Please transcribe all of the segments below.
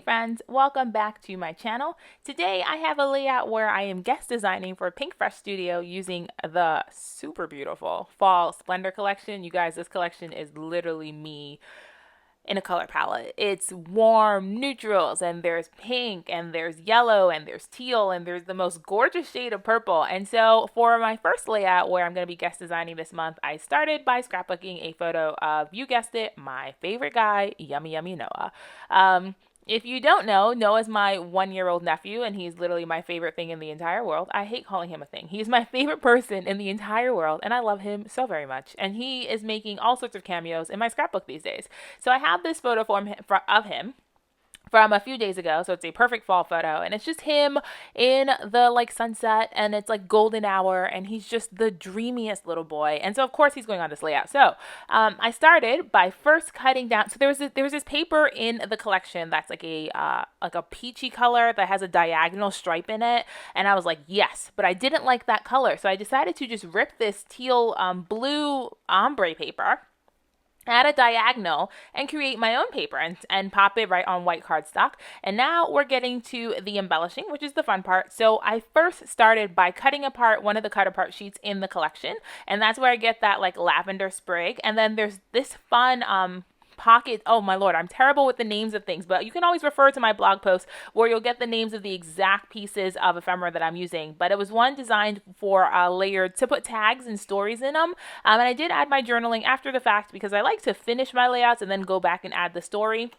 friends, welcome back to my channel. Today I have a layout where I am guest designing for Pinkfresh Studio using the super beautiful Fall Splendor collection. You guys, this collection is literally me in a color palette. It's warm neutrals, and there's pink, and there's yellow, and there's teal, and there's the most gorgeous shade of purple. And so for my first layout where I'm going to be guest designing this month, I started by scrapbooking a photo of, you guessed it, my favorite guy, Yummy Yummy Noah. If you don't know, Noah's my 1-year-old nephew, and he's literally my favorite thing in the entire world. I hate calling him a thing. He's my favorite person in the entire world, and I love him so very much. And he is making all sorts of cameos in my scrapbook these days. So I have this photo of him from a few days ago, so it's a perfect fall photo, and it's just him in the sunset, and it's like golden hour, and he's just the dreamiest little boy. And so of course he's going on this layout. So I started by first cutting down. So there was this paper in the collection that's like a peachy color that has a diagonal stripe in it, and I was like, yes, but I didn't like that color, so I decided to just rip this teal blue ombre paper, add a diagonal, and create my own paper and pop it right on white cardstock. And now we're getting to the embellishing, which is the fun part. So I first started by cutting apart one of the cut apart sheets in the collection, and that's where I get that lavender sprig. And then there's this fun pocket. Oh my lord, I'm terrible with the names of things, but you can always refer to my blog post where you'll get the names of the exact pieces of ephemera that I'm using. But it was one designed for layered to put tags and stories in them, and I did add my journaling after the fact because I like to finish my layouts and then go back and add the story.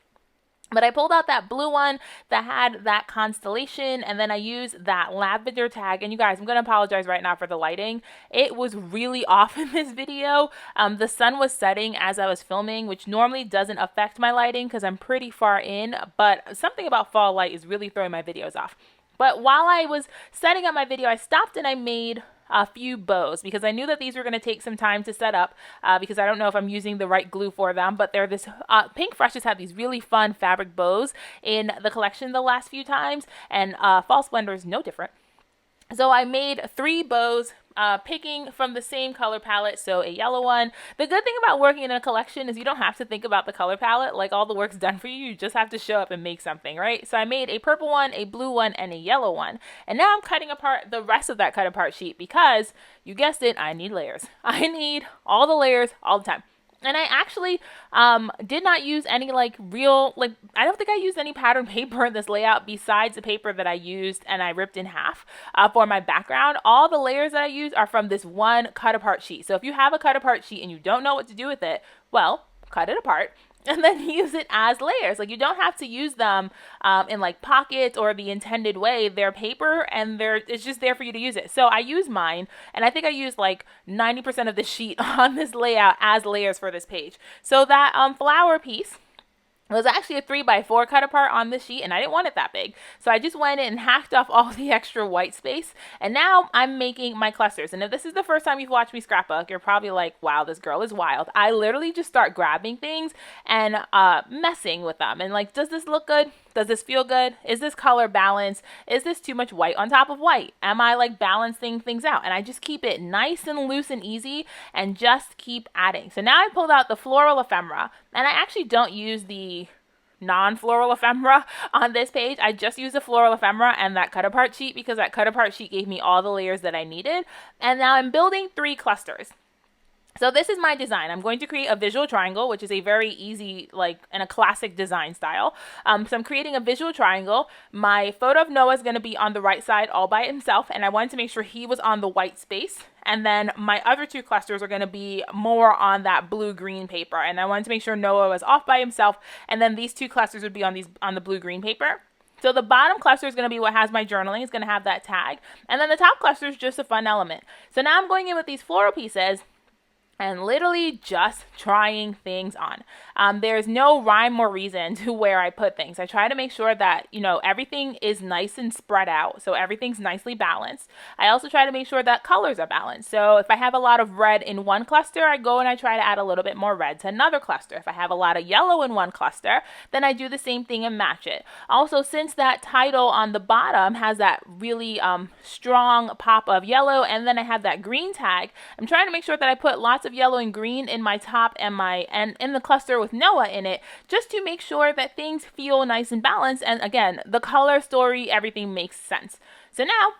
But I pulled out that blue one that had that constellation, and then I used that lavender tag. And you guys, I'm going to apologize right now for the lighting. It was really off in this video. The sun was setting as I was filming, which normally doesn't affect my lighting because I'm pretty far in, but something about fall light is really throwing my videos off. But while I was setting up my video, I stopped and I made a few bows because I knew that these were going to take some time to set up because I don't know if I'm using the right glue for them, but they're this Pinkfresh has had these really fun fabric bows in the collection the last few times, and Fall Splendor is no different. So I made 3 bows, picking from the same color palette, so a yellow one. The good thing about working in a collection is you don't have to think about the color palette. Like, all the work's done for you. You just have to show up and make something, right? So I made a purple one, a blue one, and a yellow one. And now I'm cutting apart the rest of that cut apart sheet because, you guessed it, I need layers. I need all the layers all the time. And I actually did not use any I don't think I used any pattern paper in this layout besides the paper that I used and I ripped in half for my background. All the layers that I use are from this one cut apart sheet. So if you have a cut apart sheet and you don't know what to do with it, well, cut it apart and then use it as layers. You don't have to use them in pockets or the intended way. They're paper, and it's just there for you to use it. So I use mine, and I think I used 90% of the sheet on this layout as layers for this page. So that flower piece, it was actually a 3x4 cut apart on this sheet, and I didn't want it that big. So I just went in and hacked off all the extra white space. And now I'm making my clusters. And if this is the first time you've watched me scrapbook, you're probably like, wow, this girl is wild. I literally just start grabbing things and messing with them. And does this look good? Does this feel good? Is this color balanced? Is this too much white on top of white? Am I balancing things out? And I just keep it nice and loose and easy and just keep adding. So now I pulled out the floral ephemera, and I actually don't use the non-floral ephemera on this page. I just use the floral ephemera and that cut apart sheet because that cut apart sheet gave me all the layers that I needed. And now I'm building 3 clusters. So this is my design. I'm going to create a visual triangle, which is a very easy, and a classic design style. So I'm creating a visual triangle. My photo of Noah is going to be on the right side all by himself, and I wanted to make sure he was on the white space. And then my other 2 clusters are going to be more on that blue-green paper, and I wanted to make sure Noah was off by himself, and then these 2 clusters would be on the blue-green paper. So the bottom cluster is going to be what has my journaling. It's going to have that tag. And then the top cluster is just a fun element. So now I'm going in with these floral pieces and literally just trying things on. There's no rhyme or reason to where I put things. I try to make sure that, everything is nice and spread out, so everything's nicely balanced. I also try to make sure that colors are balanced. So if I have a lot of red in one cluster, I go and I try to add a little bit more red to another cluster. If I have a lot of yellow in one cluster, then I do the same thing and match it. Also, since that title on the bottom has that really strong pop of yellow, and then I have that green tag, I'm trying to make sure that I put lots of yellow and green in my top and in the cluster with Noah in it, just to make sure that things feel nice and balanced. And again, the color story, everything makes sense. So now,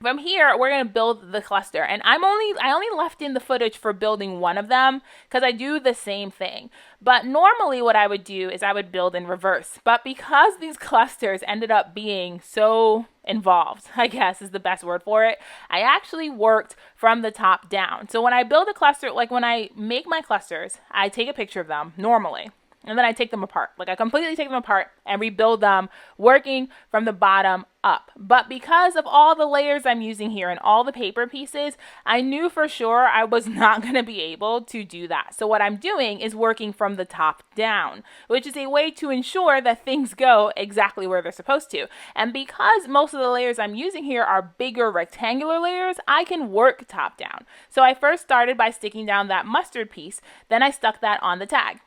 from here, we're going to build the cluster, and I only left in the footage for building one of them because I do the same thing. But normally what I would do is I would build in reverse. But because these clusters ended up being so involved, I guess is the best word for it, I actually worked from the top down. So when I build a cluster, like when I make my clusters, I take a picture of them normally. And then I take them apart. Like I completely take them apart and rebuild them, working from the bottom up. But because of all the layers I'm using here and all the paper pieces, I knew for sure I was not going to be able to do that. So what I'm doing is working from the top down, which is a way to ensure that things go exactly where they're supposed to. And because most of the layers I'm using here are bigger rectangular layers, I can work top down. So I first started by sticking down that mustard piece, then I stuck that on the tag.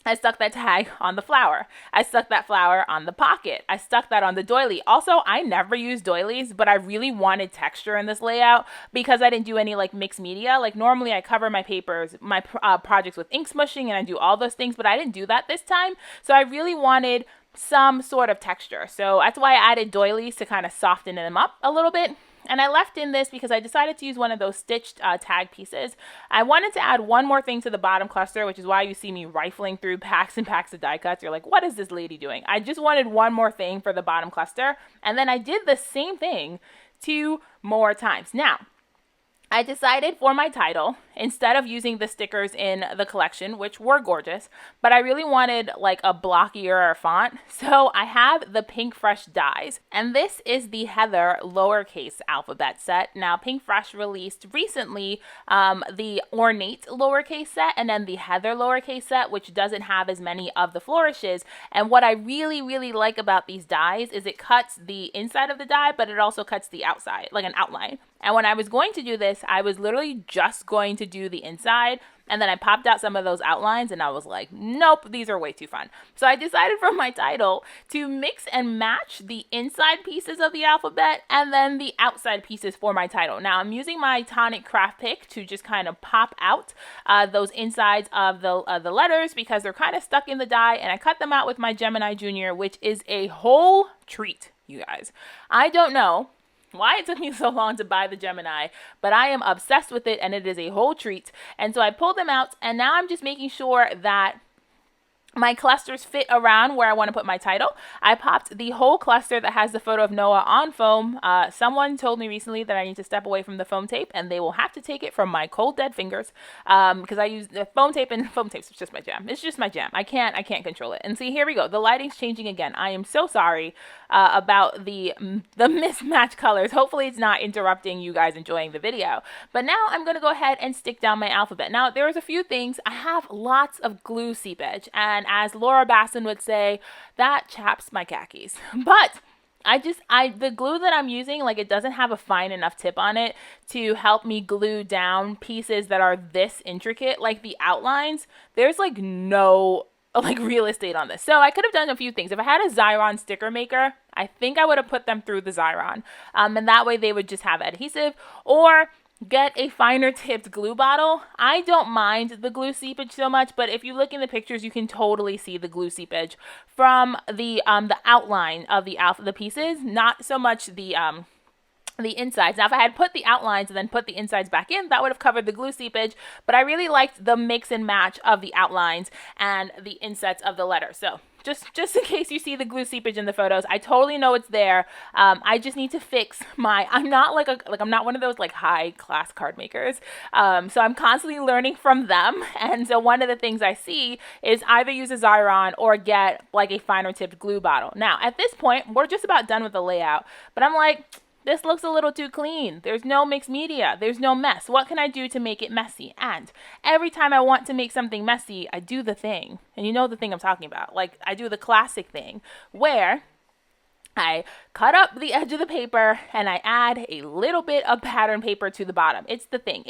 I stuck that tag on the flower. I stuck that flower on the pocket. I stuck that on the doily. Also, I never use doilies, but I really wanted texture in this layout because I didn't do any like mixed media. Like normally I cover my papers, my projects with ink smushing, and I do all those things, but I didn't do that this time. So I really wanted some sort of texture. So that's why I added doilies to kind of soften them up a little bit. And I left in this because I decided to use one of those stitched tag pieces. I wanted to add one more thing to the bottom cluster, which is why you see me rifling through packs and packs of die cuts. You're like, what is this lady doing? I just wanted one more thing for the bottom cluster. And then I did the same thing 2 more times. Now, I decided for my title, instead of using the stickers in the collection, which were gorgeous, but I really wanted like a blockier font. So I have the Pinkfresh dies, and this is the Heather lowercase alphabet set. Now Pinkfresh released recently the ornate lowercase set and then the Heather lowercase set, which doesn't have as many of the flourishes. And what I really, really like about these dies is it cuts the inside of the die, but it also cuts the outside, like an outline. And when I was going to do this, I was literally just going to do the inside, and then I popped out some of those outlines and I was like, nope, these are way too fun. So I decided for my title to mix and match the inside pieces of the alphabet and then the outside pieces for my title. Now I'm using my tonic craft pick to just kind of pop out those insides of the letters because they're kind of stuck in the die, and I cut them out with my Gemini Junior, which is a whole treat, you guys. I don't know why it took me so long to buy the Gemini, but I am obsessed with it and it is a whole treat. And so I pulled them out, and now I'm just making sure that my clusters fit around where I want to put my title. I popped the whole cluster that has the photo of Noah on foam. Someone told me recently that I need to step away from the foam tape, and they will have to take it from my cold dead fingers because I use the foam tape, and foam tape's just my jam. It's just my jam. I can't control it. And see, here we go. The lighting's changing again. I am so sorry about the mismatched colors. Hopefully it's not interrupting you guys enjoying the video. But now I'm going to go ahead and stick down my alphabet. Now there's a few things. I have lots of glue seepage, and as Laura Basson would say, that chaps my khakis. But the glue that I'm using, like, it doesn't have a fine enough tip on it to help me glue down pieces that are this intricate, like the outlines. There's like no real estate on this. So I could have done a few things. If I had a Xyron sticker maker, I think I would have put them through the Xyron. And that way they would just have adhesive, or get a finer tipped glue bottle. I don't mind the glue seepage so much, but if you look in the pictures, you can totally see the glue seepage from the outline of the pieces, not so much the insides. Now, if I had put the outlines and then put the insides back in, that would have covered the glue seepage, but I really liked the mix and match of the outlines and the insets of the letters. So just in case you see the glue seepage in the photos, I totally know it's there. I just need to fix I'm not I'm not one of those like high class card makers. So I'm constantly learning from them. And so one of the things I see is either use a Xyron or get like a finer tipped glue bottle. Now, at this point, we're just about done with the layout, but I'm like, this looks a little too clean. There's no mixed media. There's no mess. What can I do to make it messy? And every time I want to make something messy, I do the thing. And you know the thing I'm talking about. Like, I do the classic thing where I cut up the edge of the paper and I add a little bit of pattern paper to the bottom. It's the thing.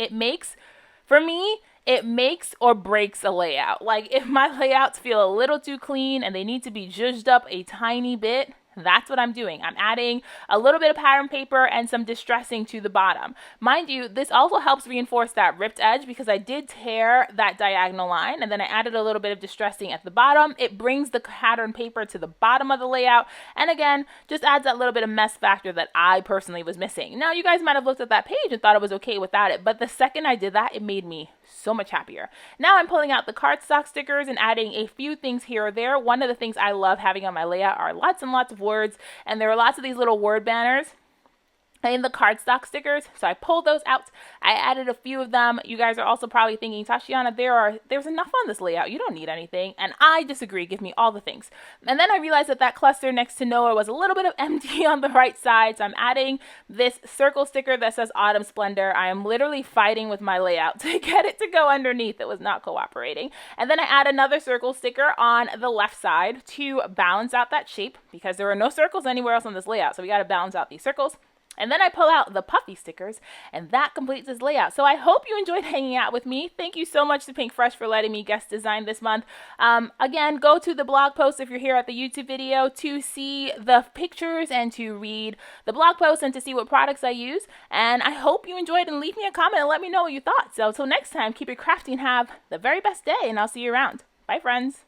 For me, it makes or breaks a layout. Like, if my layouts feel a little too clean and they need to be zhuzhed up a tiny bit, That's what I'm doing. I'm adding a little bit of pattern paper and some distressing to the bottom. Mind you, this also helps reinforce that ripped edge because I did tear that diagonal line, and then I added a little bit of distressing at the bottom. It brings the pattern paper to the bottom of the layout, and again, just adds that little bit of mess factor that I personally was missing. Now, you guys might have looked at that page and thought it was okay without it, but the second I did that, it made me so much happier. Now I'm pulling out the cardstock stickers and adding a few things here or there. One of the things I love having on my layout are lots and lots of words, and there are lots of these little word banners in the cardstock stickers, so I pulled those out. I added a few of them. You guys are also probably thinking, Tashiana, there's enough on this layout. You don't need anything. And I disagree. Give me all the things. And then I realized that cluster next to Noah was a little bit of empty on the right side, so I'm adding this circle sticker that says Autumn Splendor. I am literally fighting with my layout to get it to go underneath. It was not cooperating. And then I add another circle sticker on the left side to balance out that shape because there are no circles anywhere else on this layout, so we got to balance out these circles. And then I pull out the Puffy stickers, and that completes this layout. So I hope you enjoyed hanging out with me. Thank you so much to Pinkfresh for letting me guest design this month. Again, go to the blog post if you're here at the YouTube video to see the pictures and to read the blog post and to see what products I use. And I hope you enjoyed, and leave me a comment and let me know what you thought. So until next time, keep it crafty and have the very best day, and I'll see you around. Bye, friends.